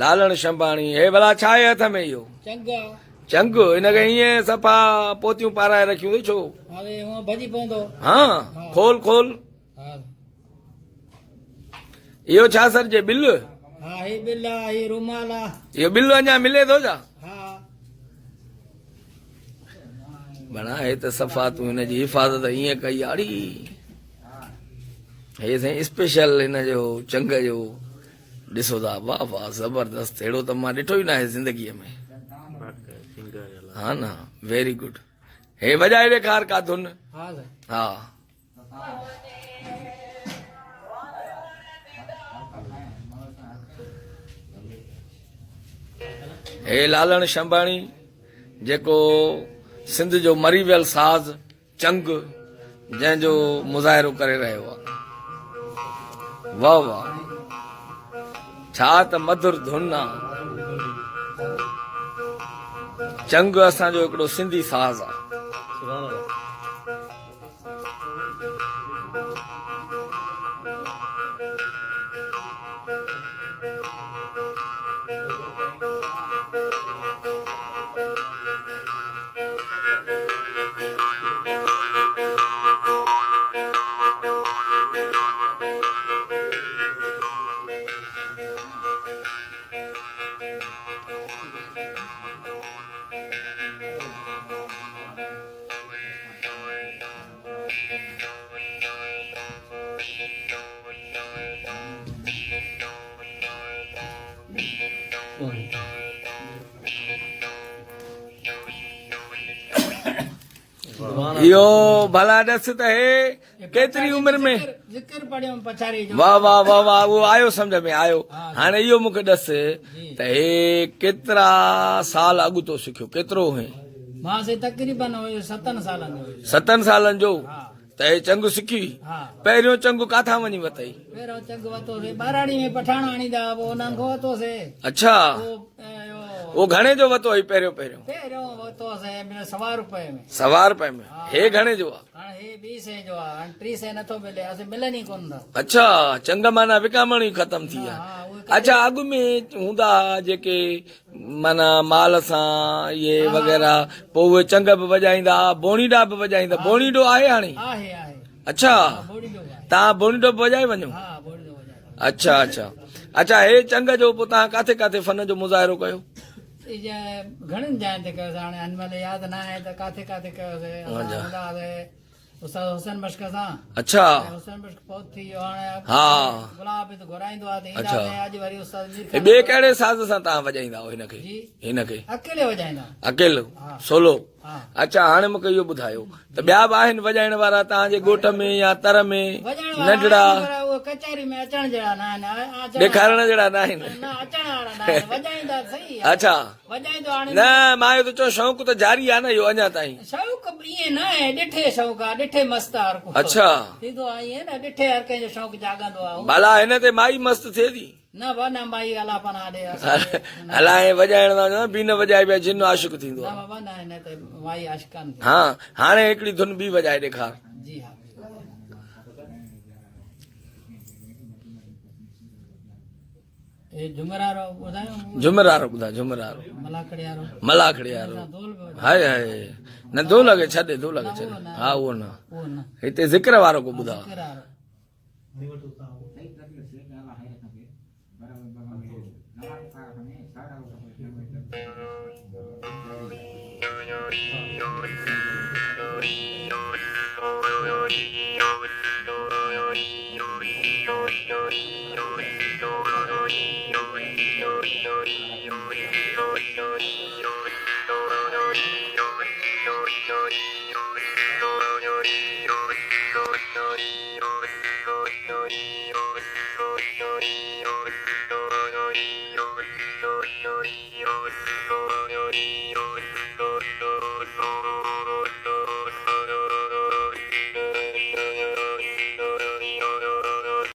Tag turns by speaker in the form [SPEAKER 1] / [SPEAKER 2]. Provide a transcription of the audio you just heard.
[SPEAKER 1] लालण शंभाणी हे भला छा आहे हथ में इहो चंग हिनखे ईअं सफ़ा पोतियूं पाराए रखियूं छो हाँ खोल खोल इहो छा सरजे बिल इहो बिल अञा मिले थो छा बणा हे त सफ़ा तूं हिनजी हिफ़ाज़त ईअं कई आड़ी हे साईं स्पेशल हिनजो चंग जो ॾिसो था वाह वाह ज़बरदस्त अहिड़ो त मां ॾिठो ई न आहे ज़िंदगीअ में हा न वेरी गुड हे वॼाए ॾेखार का धुन हा हे लालण शंभाणी जेको सिंध जो मरी वियल साज़ चंग जंहिंजो मुज़ाहिरो करे रहियो आहे वाह वाह छा त मधुर धुन आहे चंग असांजो हिकिड़ो सिंधी साज़ आहे इहो भला ॾस त हे केतिरी उमिरि में वाह वाह वाह वाह उहो आयो सम्झ में आयो हाणे इहो मूंखे ॾस त हे केतिरा साल अॻु तो सिखियो केतिरो हुई
[SPEAKER 2] तक़रीबन
[SPEAKER 1] 7 सालनि जो त हे चंग सिखी पहिरियों चंग काथां वञी वतई
[SPEAKER 2] पहिरियों चंग वरितोसीं ॿाराड़ी में पठाण आणींदा पोइ उन्हनि खां वरितोसीं
[SPEAKER 1] अच्छा वो घणे जो वतो हुई पहिरियों पहिरियों
[SPEAKER 2] पहिरियों वरितोसीं ₹100 में
[SPEAKER 1] ₹100 में हे घणे जो आहे
[SPEAKER 2] हाणे हे 20 जो आहे हाणे 30 नथो मिले असां मिलनि ई कोन था
[SPEAKER 1] अच्छा चंग माना विकामण ई ख़तम थी विया अच्छा अॻु में हूंदा जेके माना माल सां इहे वग़ैरह पोइ उहे चंग बि वॼाईंदा बोणीडा बि वॼाईंदा बोणीडो आहे हाणे अच्छा तव्हां बोणीडो बि वॼाए वञो अच्छा अच्छा अच्छा हे चंग जो पोइ तव्हां काथे काथे फन जो मुज़ाहिरो कयो
[SPEAKER 2] घणनि जाइनि ते कयोसीं हाणे हिनमहिल यादि न आहे त काथे काथे कयोसीं उस्ताद हुसैन मश्क सां
[SPEAKER 1] अच्छा
[SPEAKER 2] हुसैन मश्क पहुत थी वियो हाणे
[SPEAKER 1] हा
[SPEAKER 2] गुलाब त घुराईंदो आहे त
[SPEAKER 1] अच्छा
[SPEAKER 2] अॼु वरी उस्ताद
[SPEAKER 1] ॿिए कहिड़े साज़ सां तव्हां वॼाईंदा हो हिनखे
[SPEAKER 2] अकेले वॼाईंदा
[SPEAKER 1] अकेलो सोलो अच्छा हाणे मूंखे इहो ॿुधायो त ॿिया बि आहिनि वॼाइण वारा तव्हांजे ॻोठ में या तर में नंढड़ा
[SPEAKER 2] कचहरी में अचण जहिड़ा न आहिनि
[SPEAKER 1] ॾेखारण जहिड़ा न आहिनि अच्छा न मां इहो त चओ शौक़ु त जारी आहे न इहो अञा ताईं
[SPEAKER 2] शौक़ु ईअं न आहे ॾिठे शौक़ु आहे ॾिठे मस्तु आहे
[SPEAKER 1] अच्छा
[SPEAKER 2] थींदो आहे ईअं न ॾिठे हर कंहिंजो शौक़ु जाॻंदो आहे
[SPEAKER 1] भला हिन ते माई मस्तु थिए थी
[SPEAKER 2] न न माई अलापना ॾे
[SPEAKER 1] अला वॼाइण बि न वॼाइबी आहे जिन आशिक़ थींदो आहे
[SPEAKER 2] माई आशिकान
[SPEAKER 1] हा हाणे हिकिड़ी धुन बि वॼाए ॾेखार
[SPEAKER 2] जी हा झुमरारो
[SPEAKER 1] ॿुधायो झुमरारो मलाखड़ियारो हाय हाय न दो लॻे छॾे हा उहो न हिते ज़िक्र वारो को ॿुधा